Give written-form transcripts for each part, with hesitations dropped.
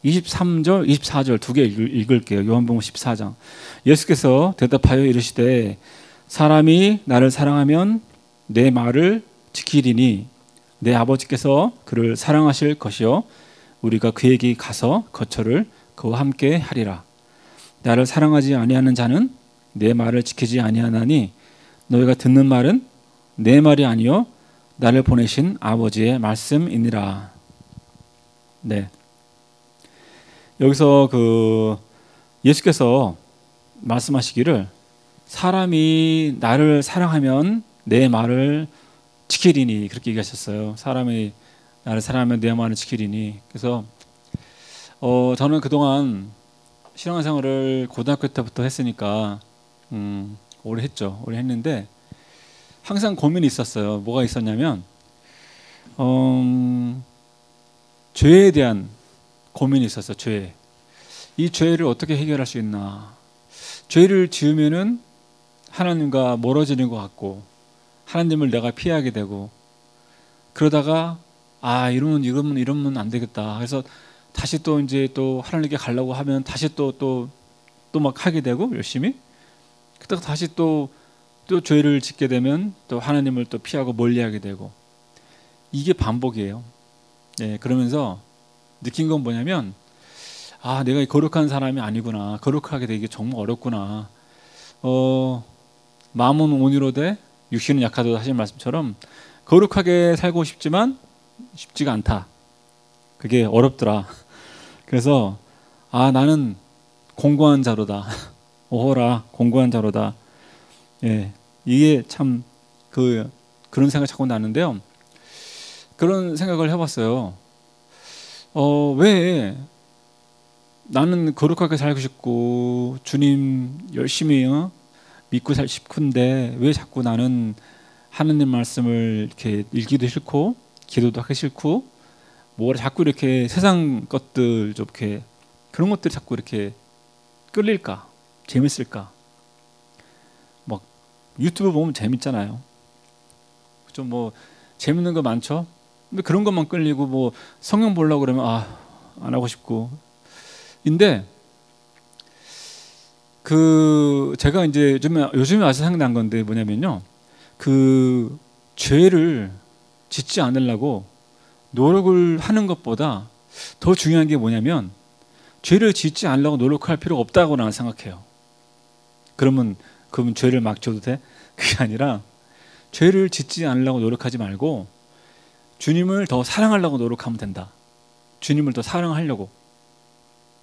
23절, 24절 두 개 읽을게요. 요한복음 14장. 예수께서 대답하여 이르시되 사람이 나를 사랑하면 내 말을 지키리니 내 아버지께서 그를 사랑하실 것이요 우리가 그에게 가서 거처를 그와 함께 하리라. 나를 사랑하지 아니하는 자는 내 말을 지키지 아니하나니 너희가 듣는 말은 내 말이 아니요 나를 보내신 아버지의 말씀이니라. 네. 여기서 예수께서 말씀하시기를 사람이 나를 사랑하면 내 말을 지키리니 그렇게 얘기하셨어요. 사람이 나를 사랑하면 내 말을 지키리니. 그래서 저는 그동안 신앙생활을 고등학교 때부터 했으니까 오래 했죠. 오래 했는데 항상 고민이 있었어요. 뭐가 있었냐면 죄에 대한 고민이 있었어요. 죄. 이 죄를 어떻게 해결할 수 있나. 죄를 지으면은 하나님과 멀어지는 것 같고 하나님을 내가 피하게 되고 그러다가 이러면 안 되겠다. 그래서 다시 또 이제 또 하나님께 가려고 하면 다시 또 막 하게 되고 열심히 그러다가 다시 또 죄를 짓게 되면 또 하나님을 또 피하고 멀리하게 되고 이게 반복이에요. 네, 그러면서 느낀 건 뭐냐면 내가 거룩한 사람이 아니구나. 거룩하게 되기 정말 어렵구나. 마음은 온유로되 육신은 약하다 하신 말씀처럼 거룩하게 살고 싶지만 쉽지가 않다. 그게 어렵더라. 그래서 나는 공고한 자로다. 오호라 공고한 자로다. 예, 이게 참 그런 생각이 자꾸 나는데요. 그런 생각을 해봤어요. 왜 나는 거룩하게 살고 싶고 주님 열심히 믿고 살고 싶은데 왜 자꾸 나는 하느님 말씀을 이렇게 읽기도 싫고 기도도 하기 싫고 자꾸 이렇게 세상 것들 좀 이렇게 그런 것들이 자꾸 이렇게 끌릴까? 재밌을까? 막 유튜브 보면 재밌잖아요. 좀 재밌는 거 많죠. 근데 그런 것만 끌리고 성경 보려고 그러면 안 하고 싶고. 근데 제가 이제 요즘에 와서 생각난 건데 뭐냐면요. 죄를 짓지 않으려고 노력을 하는 것보다 더 중요한 게 뭐냐면 죄를 짓지 않으려고 노력할 필요가 없다고 나는 생각해요. 그러면 죄를 막 져도 돼? 그게 아니라 죄를 짓지 않으려고 노력하지 말고 주님을 더 사랑하려고 노력하면 된다. 주님을 더 사랑하려고.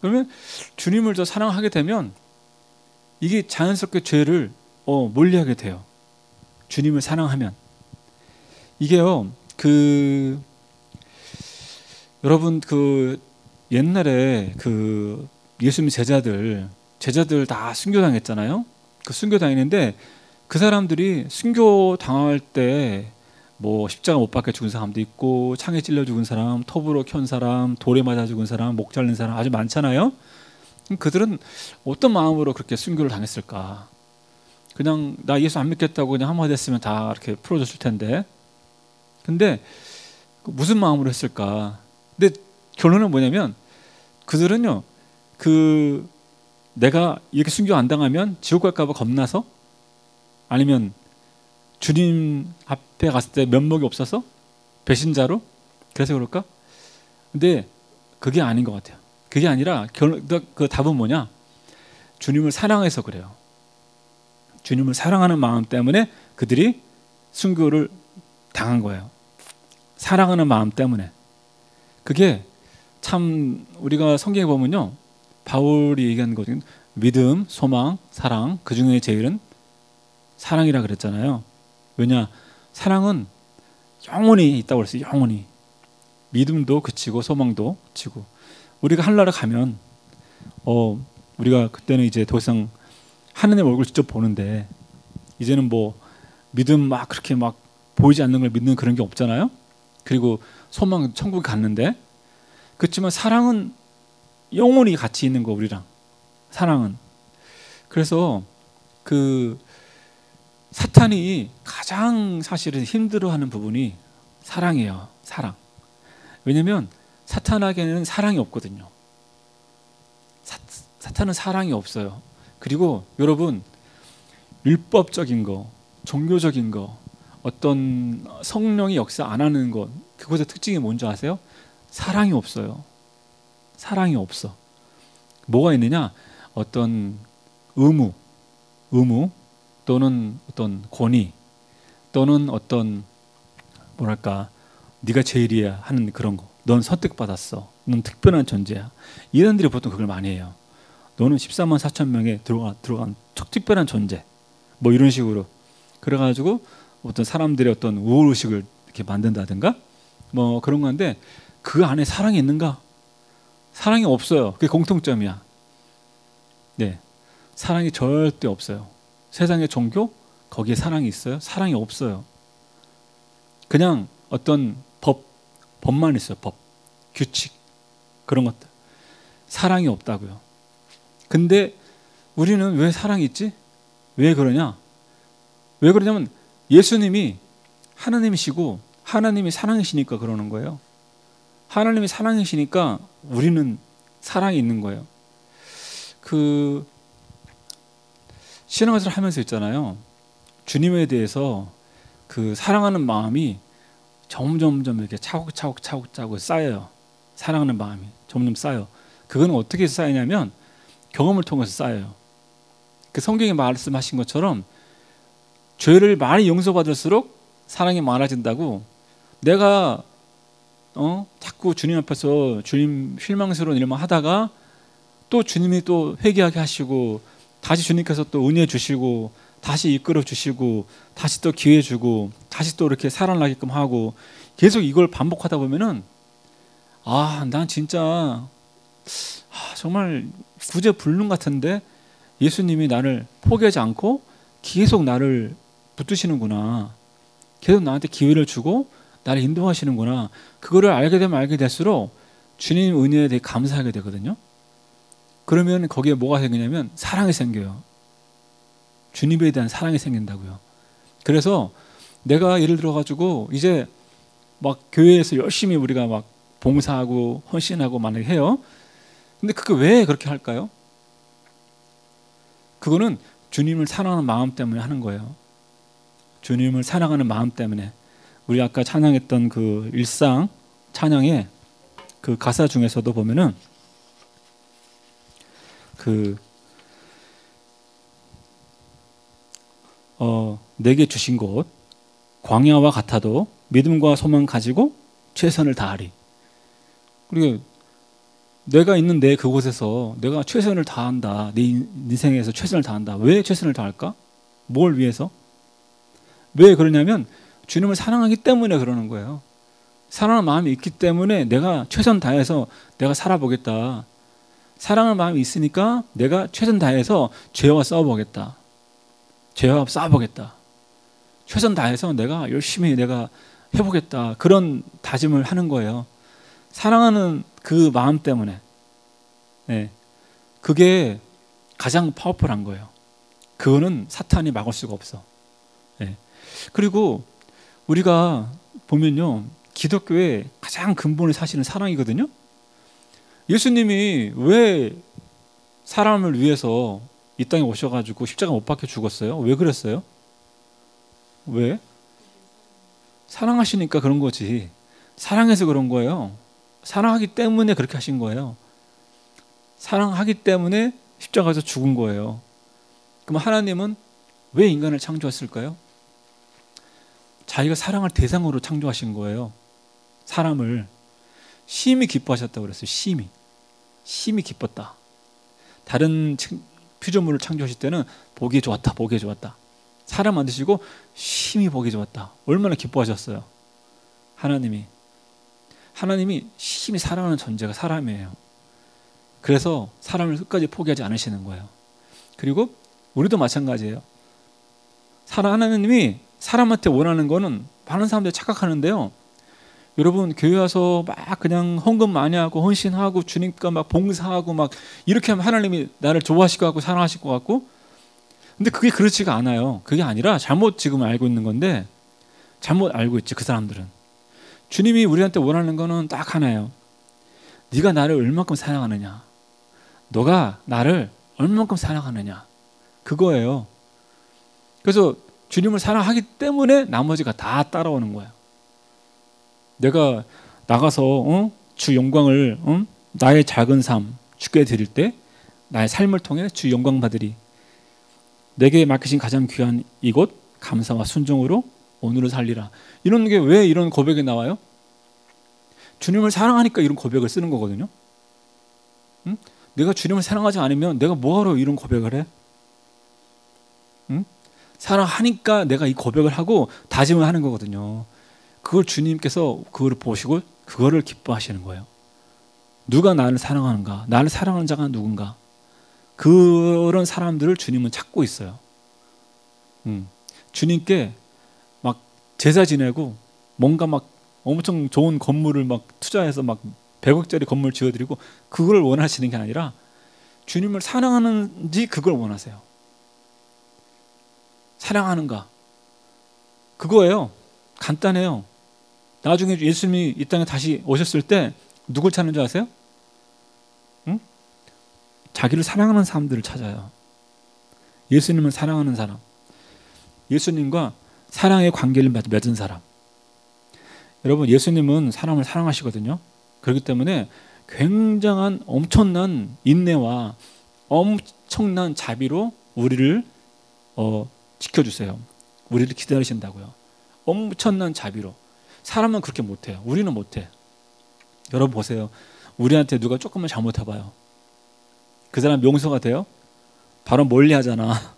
그러면 주님을 더 사랑하게 되면 이게 자연스럽게 죄를 멀리하게 돼요. 주님을 사랑하면. 이게요. 여러분 옛날에 예수님 제자들 다 순교당했잖아요. 순교당했는데 그 사람들이 순교당할 때 십자가 못 박혀 죽은 사람도 있고 창에 찔려 죽은 사람, 톱으로 켠 사람, 돌에 맞아 죽은 사람, 목 잘린 사람 아주 많잖아요. 그들은 어떤 마음으로 그렇게 순교를 당했을까? 그냥 나 예수 안 믿겠다고 그냥 한마디 했으면 다 이렇게 풀어줬을 텐데. 근데 무슨 마음으로 했을까? 근데 결론은 뭐냐면 그들은요. 내가 이렇게 순교 안 당하면 지옥 갈까 봐 겁나서 아니면 주님 앞에 갔을 때 면목이 없어서 배신자로 그래서 그럴까? 근데 그게 아닌 것 같아요. 그게 아니라 그 답은 뭐냐? 주님을 사랑해서 그래요. 주님을 사랑하는 마음 때문에 그들이 순교를 당한 거예요. 사랑하는 마음 때문에. 그게 참 우리가 성경에 보면요. 바울이 얘기한 거죠. 믿음, 소망, 사랑 그 중에 제일은 사랑이라 그랬잖아요. 왜냐? 사랑은 영원히 있다고 그랬어요. 영원히. 믿음도 그치고 소망도 그치고. 우리가 하늘나라 가면 우리가 그때는 이제 더 이상 하느님 얼굴 직접 보는데 이제는 믿음 막 그렇게 막 보이지 않는 걸 믿는 그런 게 없잖아요. 그리고 소망 천국에 갔는데 그렇지만 사랑은 영원히 같이 있는 거 우리랑 사랑은. 그래서 사탄이 가장 사실은 힘들어하는 부분이 사랑이에요. 사랑. 왜냐하면 사탄에게는 사랑이 없거든요. 사탄은 사랑이 없어요. 그리고 여러분, 율법적인 거, 종교적인 거, 어떤 성령이 역사 안 하는 것, 그것의 특징이 뭔지 아세요? 사랑이 없어요. 사랑이 없어. 뭐가 있느냐? 어떤 의무 또는 어떤 권위 또는 어떤 뭐랄까, 네가 제일이야 하는 그런 거. 넌 선택받았어. 넌 특별한 존재야. 이런들이 보통 그걸 많이 해요. 너는 14만 4천 명에 들어간 특별한 존재. 뭐 이런 식으로. 그래가지고 어떤 사람들의 어떤 우월의식을 이렇게 만든다든가 뭐 그런 건데, 그 안에 사랑이 있는가? 사랑이 없어요. 그게 공통점이야. 네, 사랑이 절대 없어요. 세상의 종교, 거기에 사랑이 있어요? 사랑이 없어요. 그냥 어떤 법만 있어요. 법, 규칙, 그런 것들. 사랑이 없다고요. 근데 우리는 왜 사랑이 있지? 왜 그러냐? 왜 그러냐면 예수님이 하나님이시고 하나님이 사랑이시니까 그러는 거예요. 하나님이 사랑이시니까 우리는 사랑이 있는 거예요. 그 신앙생활을 하면서 있잖아요. 주님에 대해서 그 사랑하는 마음이 점점 이렇게 차곡차곡 쌓여요. 사랑하는 마음이 점점 쌓여. 그건 어떻게 쌓이냐면 경험을 통해서 쌓여요. 그 성경에 말씀하신 것처럼 죄를 많이 용서받을수록 사랑이 많아진다고. 내가 자꾸 주님 앞에서 주님 실망스러운 일만 하다가 또 주님이 또 회개하게 하시고 다시 주님께서 또 은혜 주시고 다시 이끌어 주시고 다시 또 기회 주고 다시 또 이렇게 살아나게끔 하고 계속 이걸 반복하다 보면은 난 진짜 정말 구제불능 같은데 예수님이 나를 포기하지 않고 계속 나를 붙드시는구나. 계속 나한테 기회를 주고 나를 인도하시는구나. 그거를 알게 되면 알게 될수록 주님 은혜에 대해 감사하게 되거든요. 그러면 거기에 뭐가 생기냐면 사랑이 생겨요. 주님에 대한 사랑이 생긴다고요. 그래서 내가 예를 들어가지고 이제 막 교회에서 열심히 우리가 막 봉사하고 헌신하고 만약에 해요. 근데 그게 왜 그렇게 할까요? 그거는 주님을 사랑하는 마음 때문에 하는 거예요. 주님을 사랑하는 마음 때문에. 우리 아까 찬양했던 그 일상 찬양의 그 가사 중에서도 보면은 내게 주신 곳 광야와 같아도 믿음과 소망 가지고 최선을 다하리. 그리고 내가 있는 내 그곳에서 내가 최선을 다한다. 내 인생에서 최선을 다한다. 왜 최선을 다할까? 뭘 위해서? 왜 그러냐면 주님을 사랑하기 때문에 그러는 거예요. 사랑하는 마음이 있기 때문에 내가 최선 다해서 내가 살아보겠다. 사랑하는 마음이 있으니까 내가 최선 다해서 죄와 싸워보겠다. 죄와 싸워보겠다. 최선 다해서 내가 열심히 내가 해보겠다. 그런 다짐을 하는 거예요. 사랑하는 그 마음 때문에. 네. 그게 가장 파워풀한 거예요. 그거는 사탄이 막을 수가 없어. 네. 그리고 우리가 보면요, 기독교의 가장 근본의 사실은 사랑이거든요. 예수님이 왜 사람을 위해서 이 땅에 오셔가지고 십자가 못 박혀 죽었어요? 왜 그랬어요? 왜? 사랑하시니까 그런 거지. 사랑해서 그런 거예요. 사랑하기 때문에 그렇게 하신 거예요. 사랑하기 때문에 십자가에서 죽은 거예요. 그럼 하나님은 왜 인간을 창조했을까요? 자기가 사랑할 대상으로 창조하신 거예요. 사람을 심히 기뻐하셨다고 그랬어요. 심히 기뻤다. 다른 피조물을 창조하실 때는 보기 좋았다. 보기 좋았다. 사람 만드시고 심히 보기 좋았다. 얼마나 기뻐하셨어요. 하나님이 심히 사랑하는 존재가 사람이에요. 그래서 사람을 끝까지 포기하지 않으시는 거예요. 그리고 우리도 마찬가지예요. 하나님이 사람한테 원하는 거는 많은 사람들이 착각하는데요. 여러분 교회 와서 막 그냥 헌금 많이 하고 헌신하고 주님과 막 봉사하고 막 이렇게 하면 하나님이 나를 좋아하실 것 같고 사랑하실 것 같고, 근데 그게 그렇지가 않아요. 그게 아니라 잘못 지금 알고 있는 건데, 잘못 알고 있지 그 사람들은. 주님이 우리한테 원하는 거는 딱 하나예요. 네가 나를 얼마큼 사랑하느냐, 너가 나를 얼만큼 사랑하느냐, 그거예요. 그래서 주님을 사랑하기 때문에 나머지가 다 따라오는 거예요. 내가 나가서 주 영광을 나의 작은 삶 주께 드릴 때 나의 삶을 통해 주 영광 받으리. 내게 맡기신 가장 귀한 이곳 감사와 순종으로 오늘을 살리라. 이런 게 왜 이런 고백이 나와요? 주님을 사랑하니까 이런 고백을 쓰는 거거든요. 응? 내가 주님을 사랑하지 않으면 내가 뭐하러 이런 고백을 해? 응? 사랑하니까 내가 이 고백을 하고 다짐을 하는 거거든요. 그걸 주님께서 그걸 보시고 그거를 기뻐하시는 거예요. 누가 나를 사랑하는가? 나를 사랑하는 자가 누군가? 그런 사람들을 주님은 찾고 있어요. 주님께 막 제사 지내고 뭔가 막 엄청 좋은 건물을 막 투자해서 막 100억짜리 건물 지어드리고 그걸 원하시는 게 아니라 주님을 사랑하는지 그걸 원하세요. 사랑하는가? 그거예요. 간단해요. 나중에 예수님이 이 땅에 다시 오셨을 때 누굴 찾는 줄 아세요? 응? 자기를 사랑하는 사람들을 찾아요. 예수님을 사랑하는 사람, 예수님과 사랑의 관계를 맺은 사람. 여러분, 예수님은 사람을 사랑하시거든요. 그렇기 때문에 굉장한 엄청난 인내와 엄청난 자비로 우리를 지켜주세요. 우리를 기다리신다고요. 엄청난 자비로. 사람은 그렇게 못해요. 우리는 못해. 여러분 보세요. 우리한테 누가 조금만 잘못해봐요. 그 사람 용서가 돼요? 바로 멀리하잖아.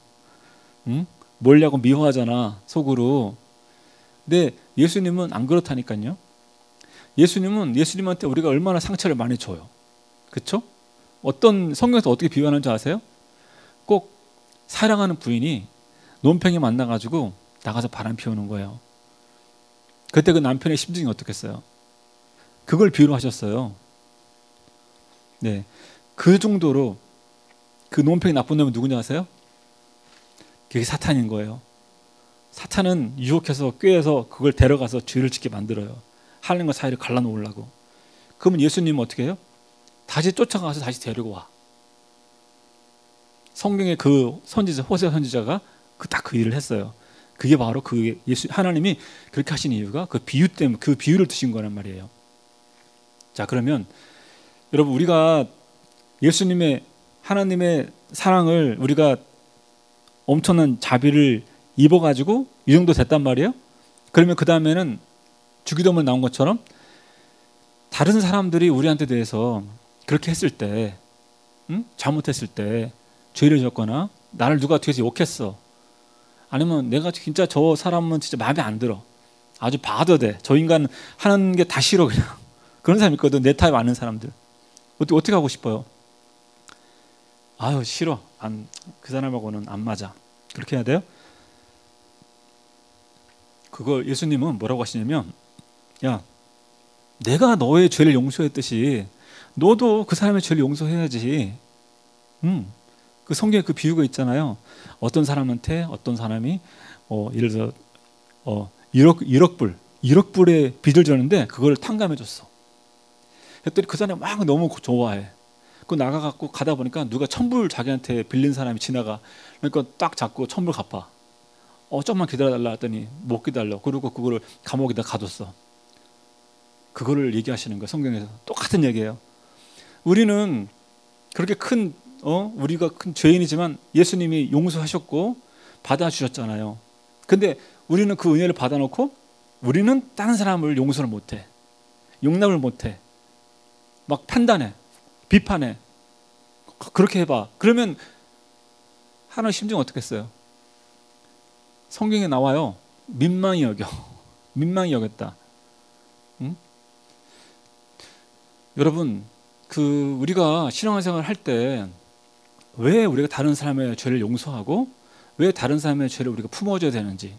응? 멀리하고 미워하잖아, 속으로. 근데 예수님은 안 그렇다니까요. 예수님한테 우리가 얼마나 상처를 많이 줘요. 그렇죠? 어떤 성경에서 어떻게 비유하는 줄 아세요? 꼭 사랑하는 부인이 논팽이 만나가지고 나가서 바람 피우는 거예요. 그때 그 남편의 심정이 어떻겠어요? 그걸 비유로 하셨어요. 네, 그 정도로 그 논팽이 나쁜 놈은 누군지 아세요? 그게 사탄인 거예요. 사탄은 유혹해서 꾀해서 그걸 데려가서 죄를 짓게 만들어요. 하나님과 사이를 갈라놓으려고. 그러면 예수님은 어떻게 해요? 다시 쫓아가서 다시 데리고 와. 성경의 그 선지자, 호세아 선지자가 딱 그 일을 했어요. 그게 바로 그 하나님이 그렇게 하신 이유가 그 비유 때문에, 그 비유를 드신 거란 말이에요. 자, 그러면 여러분, 우리가 예수님의, 하나님의 사랑을 우리가 엄청난 자비를 입어가지고 이 정도 됐단 말이에요. 그러면 그 다음에는 주기도문 나온 것처럼 다른 사람들이 우리한테 대해서 그렇게 했을 때, 잘못했을 때, 죄를 졌거나 나를 누가 뒤에서 욕했어, 아니면 내가 진짜 저 사람은 진짜 마음에 안 들어, 아주 봐도 돼, 저 인간 하는 게 다 싫어, 그냥 그런 사람 있거든. 내 타입 아는 사람들. 어떻게 하고 싶어요? 아유, 싫어, 그 사람하고는 안 맞아, 그렇게 해야 돼요? 그걸 예수님은 뭐라고 하시냐면, 야, 내가 너의 죄를 용서했듯이 너도 그 사람의 죄를 용서해야지. 그 성경에 그 비유가 있잖아요. 어떤 사람한테 어떤 사람이 예를 들어 1억 불의 빚을 졌는데 그걸 탕감해 줬어. 그랬더니 그 사람이 막 너무 좋아해. 그 나가갖고 가다 보니까 누가 1,000불 자기한테 빌린 사람이 지나가. 그러니까 딱 잡고 1,000불 갚아. 조금만 기다려달라 했더니 못 기다려. 그리고 그거를 감옥에다 가뒀어. 그거를 얘기하시는 거예요. 성경에서 똑같은 얘기예요. 우리는 그렇게 우리가 큰 죄인이지만 예수님이 용서하셨고 받아주셨잖아요. 근데 우리는 그 은혜를 받아놓고 우리는 다른 사람을 용서를 못해, 용납을 못해, 막 판단해, 비판해. 그렇게 해봐. 그러면 하나님 심정이 어떻겠어요? 성경에 나와요. 민망히 여겨. 민망히 여겼다. 여러분, 우리가 신앙생활 할 때 왜 우리가 다른 사람의 죄를 용서하고 왜 다른 사람의 죄를 우리가 품어줘야 되는지,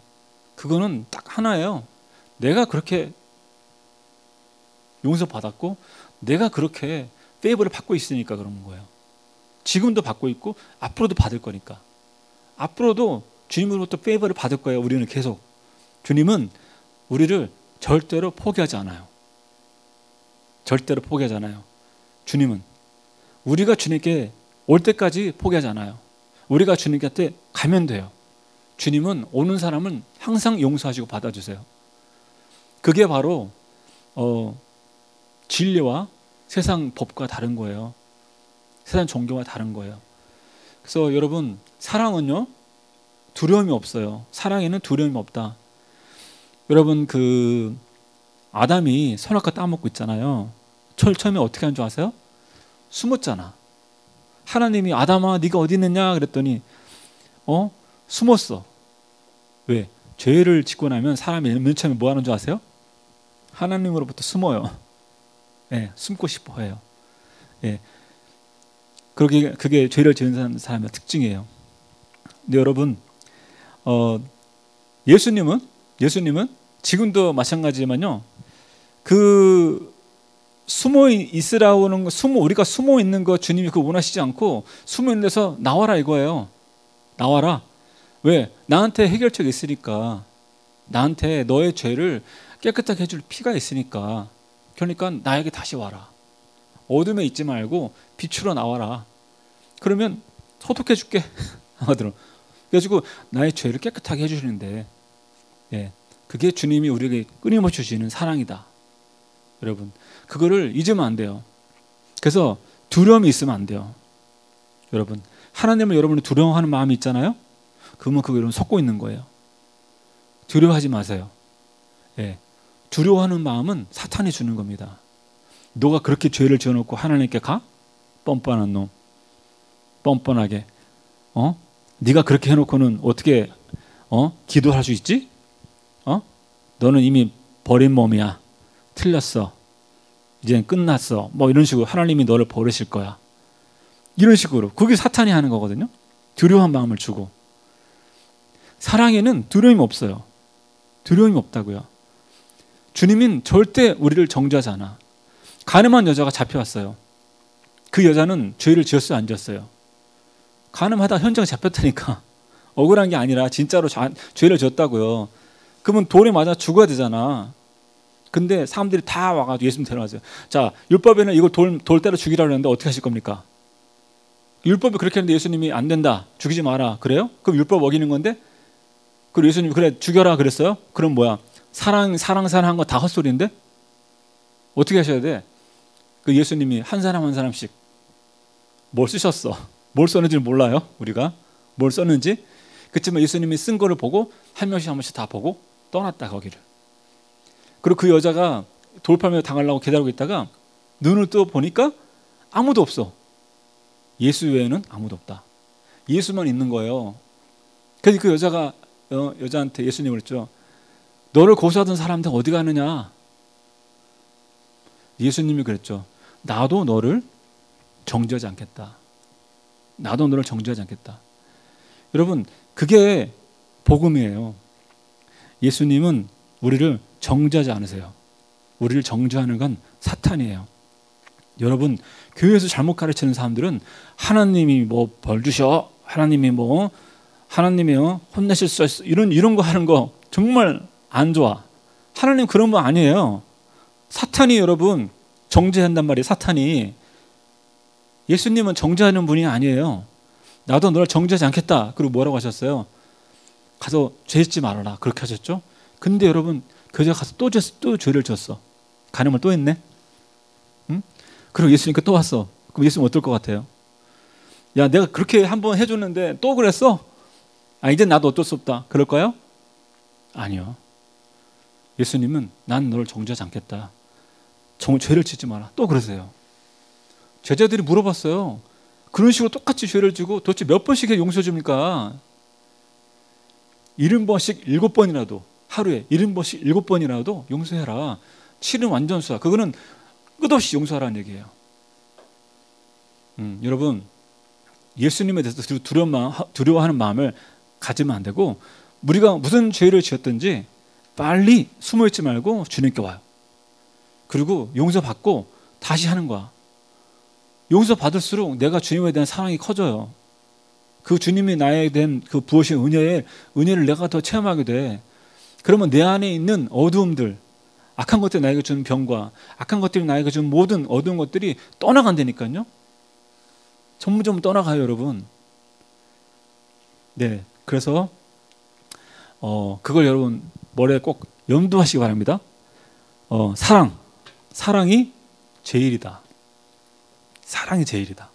그거는 딱 하나예요. 내가 그렇게 용서받았고 내가 그렇게 페이버를 받고 있으니까 그런 거예요. 지금도 받고 있고 앞으로도 받을 거니까. 앞으로도 주님으로부터 페이버를 받을 거예요. 우리는 계속. 주님은 우리를 절대로 포기하지 않아요. 절대로 포기하지 않아요. 주님은 우리가 주님께 올 때까지 포기하지 않아요. 우리가 주님 곁에 가면 돼요. 주님은 오는 사람은 항상 용서하시고 받아주세요. 그게 바로 진리와 세상 법과 다른 거예요. 세상 종교와 다른 거예요. 그래서 여러분, 사랑은요, 두려움이 없어요. 사랑에는 두려움이 없다. 여러분, 아담이 선악과 따먹고 있잖아요. 처음에 어떻게 한 줄 아세요? 숨었잖아. 하나님이 아담아 네가 어디 있느냐 그랬더니 숨었어. 왜? 죄를 짓고 나면 사람이 맨 처음에 뭐 하는 줄 아세요? 하나님으로부터 숨어요. 예, 숨고 싶어 해요. 예. 그게 죄를 지은 사람의 특징이에요. 근데 여러분, 예수님은 지금도 마찬가지지만요. 숨어 있으라고 하는 거, 우리가 숨어 있는 거 주님이 그거 원하시지 않고 숨어 있는 데서 나와라 이거예요. 나와라. 왜? 나한테 해결책이 있으니까. 나한테 너의 죄를 깨끗하게 해줄 피가 있으니까. 그러니까 나에게 다시 와라. 어둠에 있지 말고 빛으로 나와라. 그러면 소독해 줄게. 그래가지고 나의 죄를 깨끗하게 해주시는데, 예, 그게 주님이 우리에게 끊임없이 주시는 사랑이다. 여러분, 그거를 잊으면 안 돼요. 그래서 두려움이 있으면 안 돼요. 여러분, 하나님을 여러분이 두려워하는 마음이 있잖아요. 그러면 그거 여러분 속고 있는 거예요. 두려워하지 마세요. 예, 두려워하는 마음은 사탄이 주는 겁니다. 너가 그렇게 죄를 지어놓고 하나님께 가? 뻔뻔한 놈. 뻔뻔하게. 네가 그렇게 해놓고는 어떻게 기도할 수 있지? 너는 이미 버린 몸이야. 틀렸어. 이제는 끝났어. 뭐 이런 식으로 하나님이 너를 버리실 거야. 이런 식으로. 그게 사탄이 하는 거거든요. 두려워한 마음을 주고. 사랑에는 두려움이 없어요. 두려움이 없다고요. 주님은 절대 우리를 정죄하지 않아. 간음한 여자가 잡혀왔어요. 그 여자는 죄를 지었어요, 안 지었어요? 간음하다 현장에 잡혔다니까. 억울한 게 아니라 진짜로 죄를 지었다고요. 그러면 돌에 맞아 죽어야 되잖아. 근데 사람들이 다 와가지고 예수님 데려가세요. 자, 율법에는 이걸 돌 때려 죽이라고 했는데 어떻게 하실 겁니까? 율법이 그렇게 했는데 예수님이 안 된다, 죽이지 마라. 그래요? 그럼 율법 어기는 건데? 그리고 예수님이 그래 죽여라 그랬어요? 그럼 뭐야? 사랑 한 거 다 헛소리인데? 어떻게 하셔야 돼? 그 예수님이 한 사람 한 사람씩 뭘 쓰셨어? 뭘 썼는지 몰라요, 우리가. 뭘 썼는지. 그렇지만 예수님이 쓴 거를 보고 한 명씩 다 보고 떠났다, 거기를. 그리고 그 여자가 돌팔매 당하려고 기다리고 있다가 눈을 떠 보니까 아무도 없어. 예수 외에는 아무도 없다. 예수만 있는 거예요. 그래서 그 여자가 여자한테 예수님을 그랬죠. 너를 고소하던 사람들 어디 가느냐? 예수님이 그랬죠. 나도 너를 정죄하지 않겠다. 나도 너를 정죄하지 않겠다. 여러분, 그게 복음이에요. 예수님은 우리를 정죄하지 않으세요. 우리를 정죄하는 건 사탄이에요. 여러분, 교회에서 잘못 가르치는 사람들은 하나님이 뭐 벌 주셔, 하나님이 혼내실 수 있어, 이런 거 하는 거 정말 안 좋아. 하나님 그런 분 아니에요. 사탄이 여러분 정죄한단 말이에요. 사탄이. 예수님은 정죄하는 분이 아니에요. 나도 너를 정죄하지 않겠다. 그리고 뭐라고 하셨어요? 가서 죄 짓지 말아라. 그렇게 하셨죠. 근데 여러분, 그저 가서 또 죄를 졌어. 간음을 또 했네. 응? 그리고 예수님께 또 왔어. 그럼 예수님 어떨 것 같아요? 야, 내가 그렇게 한번 해줬는데 또 그랬어? 이제 나도 어쩔 수 없다. 그럴까요? 아니요. 예수님은 난 너를 정죄하지 않겠다. 죄를 짓지 마라. 또 그러세요. 제자들이 물어봤어요. 그런 식으로 똑같이 죄를 지고 도대체 몇 번씩 용서해 줍니까? 70번씩 7번이라도, 하루에 70번씩 7번이라도 용서해라. 7은 완전수야. 그거는 끝없이 용서하라는 얘기예요. 여러분, 예수님에 대해서 두려워하는 마음을 가지면 안 되고, 우리가 무슨 죄를 지었든지 빨리 숨어있지 말고 주님께 와요. 그리고 용서받고 다시 하는 거야. 용서받을수록 내가 주님에 대한 사랑이 커져요. 그 주님이 나에 대한 그 부으신 은혜를 내가 더 체험하게 돼. 그러면 내 안에 있는 어두움들, 악한 것들이 나에게 주는 병과 악한 것들이 나에게 주는 모든 어두운 것들이 떠나간다니까요. 전부 떠나가요, 여러분. 네, 그래서 그걸 여러분 머리에 꼭 염두하시기 바랍니다. 사랑이 제일이다. 사랑이 제일이다.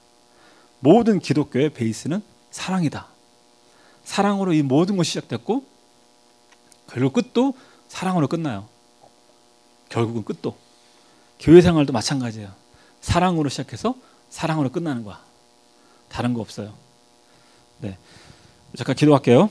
모든 기독교의 베이스는 사랑이다. 사랑으로 이 모든 것이 시작됐고 결국 끝도 사랑으로 끝나요. 결국은 끝도. 교회 생활도 마찬가지예요. 사랑으로 시작해서 사랑으로 끝나는 거야. 다른 거 없어요. 네, 잠깐 기도할게요.